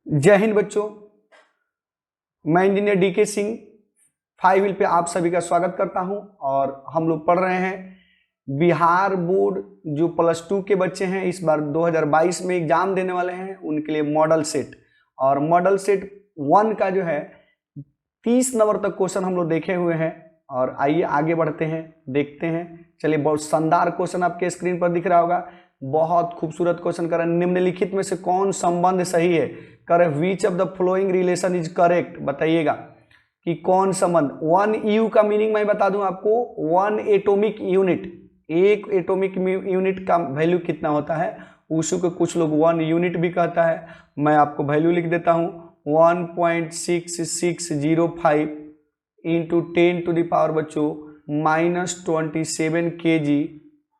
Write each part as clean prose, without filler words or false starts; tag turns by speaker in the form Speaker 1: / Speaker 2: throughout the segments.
Speaker 1: जय हिंद बच्चों, मैं इंजीनियर डीके सिंह 5 व्हील पे आप सभी का स्वागत करता हूं। और हम लोग पढ़ रहे हैं बिहार बोर्ड जो +2 के बच्चे हैं, इस बार 2022 में एग्जाम देने वाले हैं, उनके लिए मॉडल सेट और मॉडल सेट 1 का जो है 30 नंबर तक क्वेश्चन हम लोग देखे हुए हैं। और आइए आगे बढ़ते हैं, देखते हैं। चलिए, बहुत शानदार क्वेश्चन आपके स्क्रीन पर दिख रहा होगा, बहुत खूबसूरत क्वेश्चन कर रहे हैं। निम्नलिखित में से कौन संबंध सही है? कर which of the flowing relation is correct, बताइएगा कि कौन संबंध। 1U का मीनिंग मैं बता दूं आपको, 1 एटॉमिक यूनिट, एक एटॉमिक यूनिट का वैल्यू कितना होता है, उसी को कुछ लोग 1 यूनिट भी कहता है। मैं आपको वैल्यू लिख देता हूं, 1.6605 इंटू 10 टू द पावर बच्चों -27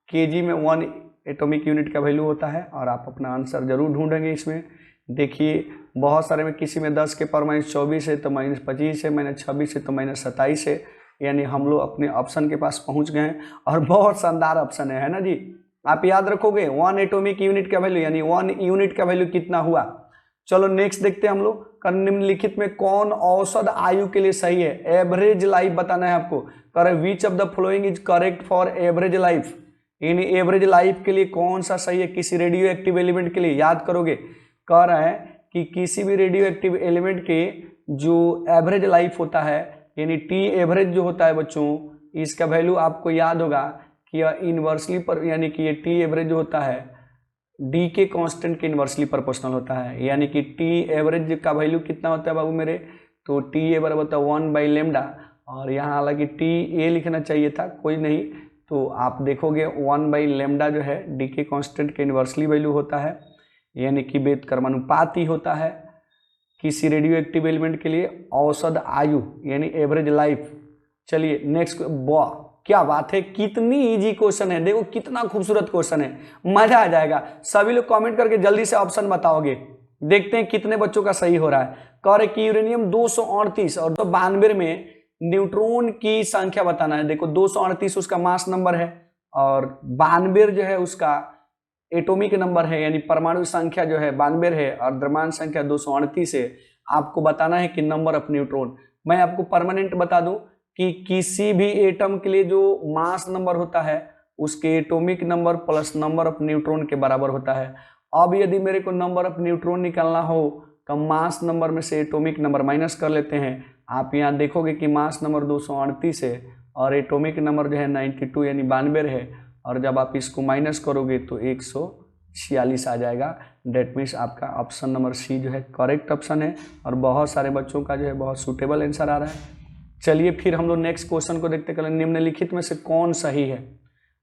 Speaker 1: kg में 1 एटॉमिक यूनिट का वैल्यू होता है। और आप अपना आंसर जरूर ढूंढेंगे इसमें। देखिए, बहुत सारे में किसी में 10 के पावर -24 है तो -25 है, -26 है तो -27 है, यानी हम लोग अपने ऑप्शन के पास पहुंच गए हैं। और बहुत शानदार ऑप्शन है ना जी। आप याद रखोगे 1 एटॉमिक यूनिट का वैल्यू, यानी 1 यूनिट का वैल्यू कितना हुआ। चलो नेक्स्ट देखते हैं हम लोग। निम्नलिखित में कौन औसत आयु के लिए सही है? एवरेज लाइफ बताना है आपको। कर which of the following is correct for average life, यानी एवरेज लाइफ के लिए कौन सा सही है किसी रेडियो एक्टिव एलिमेंट के लिए, याद करोगे। कह रहा है कि किसी भी रेडियो एक्टिव एलिमेंट के जो एवरेज लाइफ होता है, यानी टी एवरेज जो होता है बच्चों, इसका वैल्यू आपको याद होगा कि यह इनवर्सली पर, यानी कि ये टी एवरेज जो होता है डी के कांस्टेंट के इनवर्सली प्रोपोर्शनल होता है। यानी कि टी एवरेज का वैल्यू कितना होता है बाबू मेरे, तो टी ए बराबर होता है 1/λ। और यहाँ हालांकि टी ए लिखना चाहिए था, कोई नहीं, तो आप देखोगे 1/λ जो है डी के कांस्टेंट के इनवर्सली वैल्यू होता है, यानी कि व्युत्क्रमानुपाती होता है किसी रेडियो एक्टिव एलिमेंट के लिए औसत आयु, यानी एवरेज लाइफ। चलिए नेक्स्ट, वाह क्या बात है, कितनी इजी क्वेश्चन है, देखो कितना खूबसूरत क्वेश्चन है, मजा आ जाएगा। सभी लोग कमेंट करके जल्दी से ऑप्शन बताओगे, देखते हैं कितने बच्चों का सही हो रहा है। कह रहे कि यूरेनियम 238 और 92 में न्यूट्रॉन की संख्या बताना है। देखो 238 उसका मास नंबर है और 92 जो है उसका एटॉमिक नंबर है, यानी परमाणु संख्या जो है 92 है और द्रव्यमान संख्या 238 है। आपको बताना है कि नंबर ऑफ न्यूट्रॉन। मैं आपको परमानेंट बता दूं कि किसी भी एटम के लिए जो मास नंबर होता है उसके atomic number plus number of neutron के बराबर होता है। अब यदि मेरे को नंबर ऑफ न्यूट्रॉन निकालना हो तो मास नंबर में से एटॉमिक नंबर माइनस कर लेते हैं। आप यहाँ देखोगे कि मास नंबर 238 है और एटॉमिक नंबर जो है 92 यानी 92 है, और जब आप इसको माइनस करोगे तो 146 आ जाएगा। डेट मीन्स आपका ऑप्शन नंबर सी जो है करेक्ट ऑप्शन है। और बहुत सारे बच्चों का जो है बहुत सूटेबल आंसर आ रहा है। चलिए फिर हम लोग नेक्स्ट क्वेश्चन को देखते हैं। निम्नलिखित में से कौन सही है,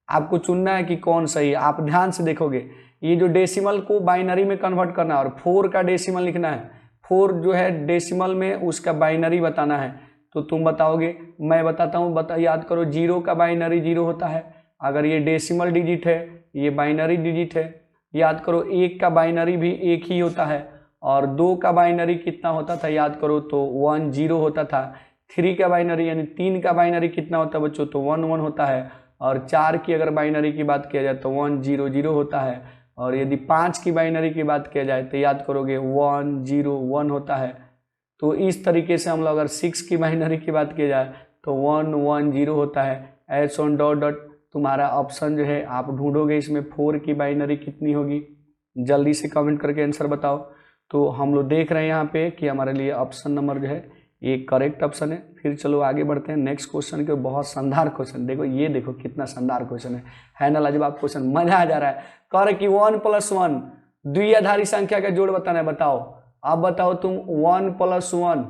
Speaker 1: आपको चुनना है कि कौन सही है। आप ध्यान से देखोगे, ये जो डेसिमल को बाइनरी में कन्वर्ट करना है और 4 का डेसिमल लिखना है। 4 जो है डेसिमल में उसका बाइनरी बताना है, तो तुम बताओगे, मैं बताता हूँ, याद करो 0 का बाइनरी 0 होता है। अगर ये डेसिमल डिजिट है, ये बाइनरी डिजिट है। याद करो 1 का बाइनरी भी 1 ही होता है और 2 का बाइनरी कितना होता था, याद करो तो 1 0 होता था। 3 का बाइनरी यानी 3 का बाइनरी कितना होता है बच्चों, तो 1 1 होता है। और 4 की अगर बाइनरी की बात किया जाए तो 1 0 0 होता है। और यदि 5 की बाइनरी की बात किया जाए तो याद करोगे 1 0 1 होता है। तो इस तरीके से हम लोग अगर 6 की बाइनरी की बात की जाए तो 1 1 0 होता है। एच ऑन डॉट डॉट तुम्हारा ऑप्शन जो है आप ढूंढोगे इसमें 4 की बाइनरी कितनी होगी, जल्दी से कमेंट करके आंसर बताओ। तो हम लोग देख रहे हैं यहाँ पे कि हमारे लिए ऑप्शन नंबर जो है ये करेक्ट ऑप्शन है। फिर चलो आगे बढ़ते हैं नेक्स्ट क्वेश्चन के। बहुत शानदार क्वेश्चन, देखो ये देखो कितना शानदार क्वेश्चन है ना लाजवाब क्वेश्चन, मजा आ जा रहा है। कह रहे कि 1 + 1 द्विआधारी संख्या का जोड़ बताना है। बताओ, अब बताओ तुम 1 + 1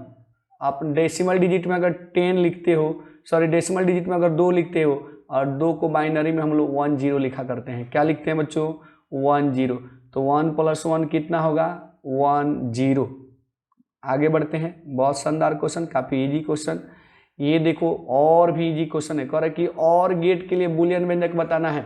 Speaker 1: आप डेसिमल डिजिट में अगर 10 लिखते हो, सॉरी डेसिमल डिजिट में अगर 2 लिखते हो और 2 को बाइनरी में हम लोग 1 0 लिखा करते हैं। क्या लिखते हैं बच्चों, 1 0। तो 1 + 1 कितना होगा, 1 0। आगे बढ़ते हैं, बहुत शानदार क्वेश्चन, काफी इजी क्वेश्चन। ये देखो और भी इजी क्वेश्चन है। कह रहा है कि और गेट के लिए बुलियन व्यंजक बताना है।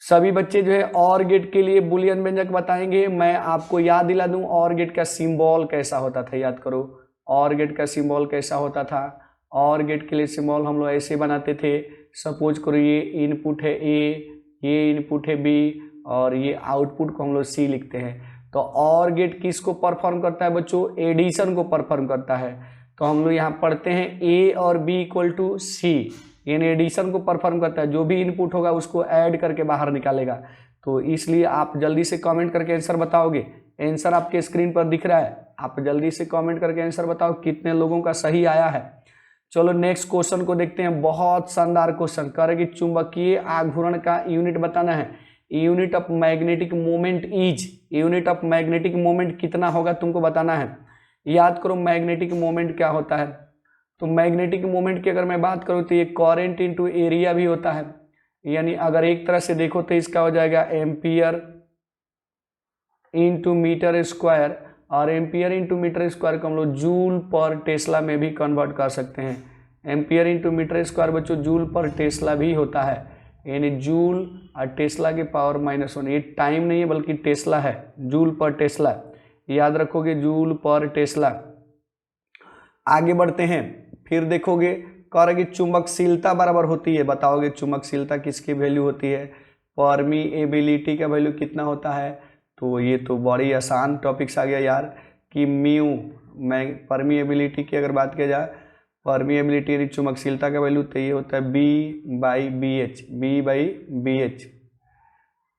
Speaker 1: सभी बच्चे जो है और गेट के लिए बुलियन व्यंजक बताएंगे। मैं आपको याद दिला दूं और गेट का सिंबल कैसा होता था, याद करो और गेट का सिंबल कैसा होता था। और गेट के लिए सिंबल हम लोग ऐसे बनाते थे, सपोज करो ये इनपुट है ए, ये इनपुट है बी और ये आउटपुट को हम लोग सी लिखते हैं। तो और गेट किसको परफॉर्म करता है बच्चों, एडिशन को परफॉर्म करता है। तो हम लोग यहाँ पढ़ते हैं ए और बी इक्वल टू सी, यानी एडिशन को परफॉर्म करता है, जो भी इनपुट होगा उसको ऐड करके बाहर निकालेगा। तो इसलिए आप जल्दी से कमेंट करके आंसर बताओगे। आंसर आपके स्क्रीन पर दिख रहा है, आप जल्दी से कमेंट करके आंसर बताओ कितने लोगों का सही आया है। चलो नेक्स्ट क्वेश्चन को देखते हैं, बहुत शानदार क्वेश्चन। कह रहे कि चुंबकीय आघूर्ण का यूनिट बताना है। Unit of magnetic moment is, unit of magnetic moment कितना होगा तुमको बताना है। याद करो मैग्नेटिक मोमेंट क्या होता है। तो मैग्नेटिक मोमेंट की अगर मैं बात करूं तो ये करंट इनटू एरिया भी होता है, यानी अगर एक तरह से देखो तो इसका हो जाएगा एम्पियर इंटू मीटर स्क्वायर, और एम्पियर इंटू मीटर स्क्वायर को हम लोग जूल पर टेस्ला में भी कन्वर्ट कर सकते हैं। एम्पियर इंटू मीटर स्क्वायर बच्चों जूल पर टेस्ला भी होता है, यानी जूल और टेस्ला के पावर -1। ये टाइम नहीं है बल्कि टेस्ला है, जूल पर टेस्ला, याद रखोगे जूल पर टेस्ला। आगे बढ़ते हैं, फिर देखोगे कह रहा कि चुंबकशीलता बराबर होती है, बताओगे चुंबकशीलता किसकी वैल्यू होती है, परमीएबिलिटी का वैल्यू कितना होता है। तो ये तो बड़ी आसान टॉपिक्स आ गया यार कि म्यू, मैं परमीएबिलिटी की अगर बात किया जाए, परमीएबिलिटी यानी चुंबकशीलता का वैल्यू तो ये होता है B/BH, B/BH,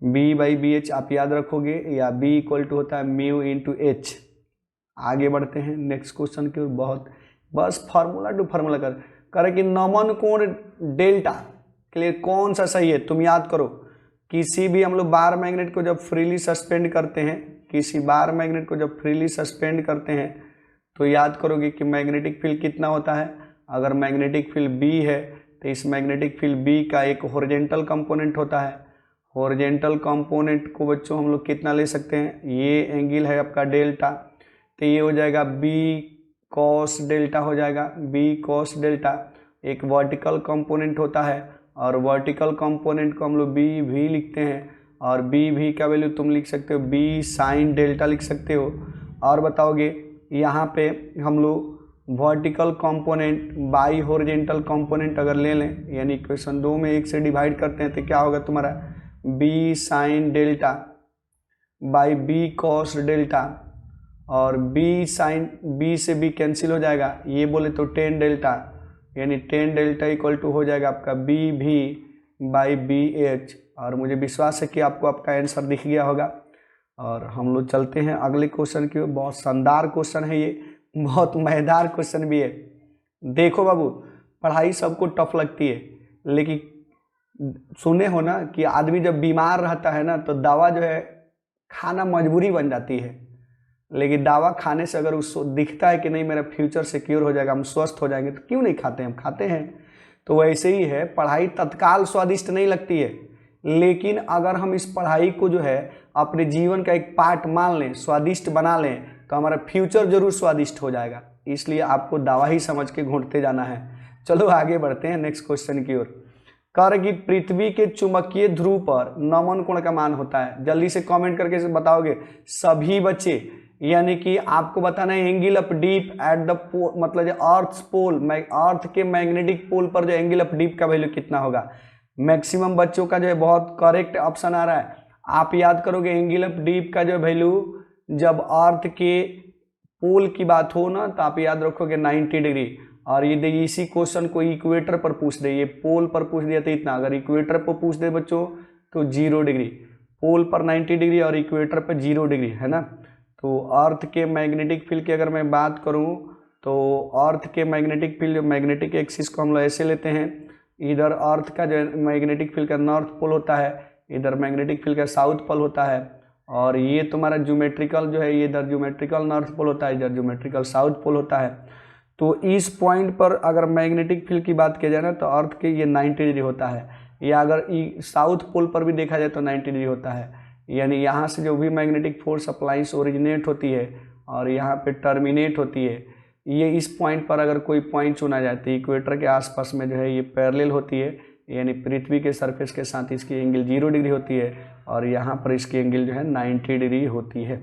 Speaker 1: B/BH आप याद रखोगे, या B इक्वल टू होता है म्यू इंटू H। आगे बढ़ते हैं नेक्स्ट क्वेश्चन की ओर, बहुत बस फार्मूला टू फार्मूला कर कि नमन कोण डेल्टा के लिए कौन सा सही है। तुम याद करो, किसी भी हम लोग बार मैग्नेट को जब फ्रीली सस्पेंड करते हैं, किसी बार मैग्नेट को जब फ्रीली सस्पेंड करते हैं तो याद करोगे कि मैग्नेटिक फील्ड कितना होता है। अगर मैग्नेटिक फील्ड B है तो इस मैग्नेटिक फील्ड B का एक हॉरिजॉन्टल कंपोनेंट होता है। हॉरिजॉन्टल कंपोनेंट को बच्चों हम लोग कितना ले सकते हैं, ये एंगल है आपका डेल्टा, तो ये हो जाएगा B cos डेल्टा हो जाएगा, B cos डेल्टा। एक वर्टिकल कंपोनेंट होता है और वर्टिकल कंपोनेंट को हम लोग B भी लिखते हैं, और B भी का वैल्यू तुम लिख सकते हो B sin डेल्टा लिख सकते हो। और बताओगे यहाँ पे हम लोग vertical component by horizontal component अगर ले लें, यानी इक्वेशन 2 में 1 से डिवाइड करते हैं तो क्या होगा तुम्हारा B sin delta by B cos delta, और B से B कैंसिल हो जाएगा, ये बोले तो tan डेल्टा, यानी tan डेल्टा इक्वल टू हो जाएगा आपका BV/BH। और मुझे विश्वास है कि आपको आपका आंसर दिख गया होगा। और हम लोग चलते हैं अगले क्वेश्चन की ओर। बहुत शानदार क्वेश्चन है ये, बहुत मजेदार क्वेश्चन भी है। देखो बाबू, पढ़ाई सबको टफ लगती है, लेकिन सुने हो ना कि आदमी जब बीमार रहता है ना तो दवा जो है खाना मजबूरी बन जाती है, लेकिन दवा खाने से अगर उसको दिखता है कि नहीं मेरा फ्यूचर सिक्योर हो जाएगा, हम स्वस्थ हो जाएंगे, तो क्यों नहीं खाते हैं, हम खाते हैं। तो वैसे ही है, पढ़ाई तत्काल स्वादिष्ट नहीं लगती है, लेकिन अगर हम इस पढ़ाई को जो है अपने जीवन का एक पार्ट मान लें, स्वादिष्ट बना लें, तो हमारा फ्यूचर जरूर स्वादिष्ट हो जाएगा। इसलिए आपको दवा ही समझ के घूंटते जाना है। चलो आगे बढ़ते हैं नेक्स्ट क्वेश्चन की ओर। कह रहे कि पृथ्वी के चुंबकीय ध्रुव पर नमन कोण का मान होता है। जल्दी से कमेंट करके बताओगे सभी बच्चे, यानी कि आपको बताना है angle of dip at the pole, मतलब अर्थ पोल, अर्थ के मैग्नेटिक पोल पर जो एंगल ऑफ डीप का वैल्यू कितना होगा। मैक्सिमम बच्चों का जो है बहुत करेक्ट ऑप्शन आ रहा है। आप याद करोगे एंगल ऑफ डीप का जो वैल्यू जब अर्थ के पोल की बात हो ना तो आप याद रखोगे 90 डिग्री। और ये देखिए इसी क्वेश्चन को इक्वेटर पर पूछ दे, ये पोल पर पूछ दिया तो इतना, अगर इक्वेटर पर पूछ दे बच्चों तो 0 डिग्री, पोल पर 90 डिग्री और इक्वेटर पर 0 डिग्री है ना। तो अर्थ के मैग्नेटिक फील्ड की अगर मैं बात करूं तो अर्थ के मैग्नेटिक फील्ड, मैग्नेटिक एक्सिस को हम लोग ऐसे लेते हैं, इधर अर्थ का जो मैग्नेटिक फील्ड का नॉर्थ पोल होता है, इधर मैग्नेटिक फील्ड का साउथ पोल होता है, और ये तुम्हारा ज्योमेट्रिकल जो है, ये इधर ज्योमेट्रिकल नॉर्थ पोल होता है, इधर ज्योमेट्रिकल साउथ पोल होता है। तो इस पॉइंट पर अगर मैग्नेटिक फील्ड की बात की जाए ना तो अर्थ के ये 90 डिग्री होता है, या अगर साउथ पोल पर भी देखा जाए तो 90 डिग्री होता है। यानी यहाँ से जो भी मैग्नेटिक फोर्स अप्लाइंस ओरिजिनेट होती है और यहाँ पे टर्मिनेट होती है, ये इस पॉइंट पर अगर कोई पॉइंट चुना जाए तो इक्वेटर के आसपास में जो है ये पैरेलल होती है, यानी पृथ्वी के सरफेस के साथ इसकी एंगल 0 डिग्री होती है, और यहाँ पर इसकी एंगल जो है 90 डिग्री होती है।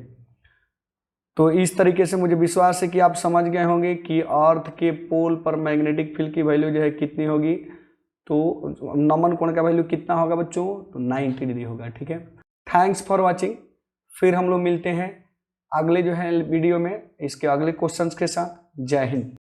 Speaker 1: तो इस तरीके से मुझे विश्वास है कि आप समझ गए होंगे कि अर्थ के पोल पर मैग्नेटिक फील्ड की वैल्यू जो है कितनी होगी। तो नमन कोण का वैल्यू कितना होगा बच्चों, तो 90 डिग्री होगा। ठीक है, थैंक्स फॉर वॉचिंग। फिर हम लोग मिलते हैं अगले जो है वीडियो में इसके अगले क्वेश्चंस के साथ। जय हिंद।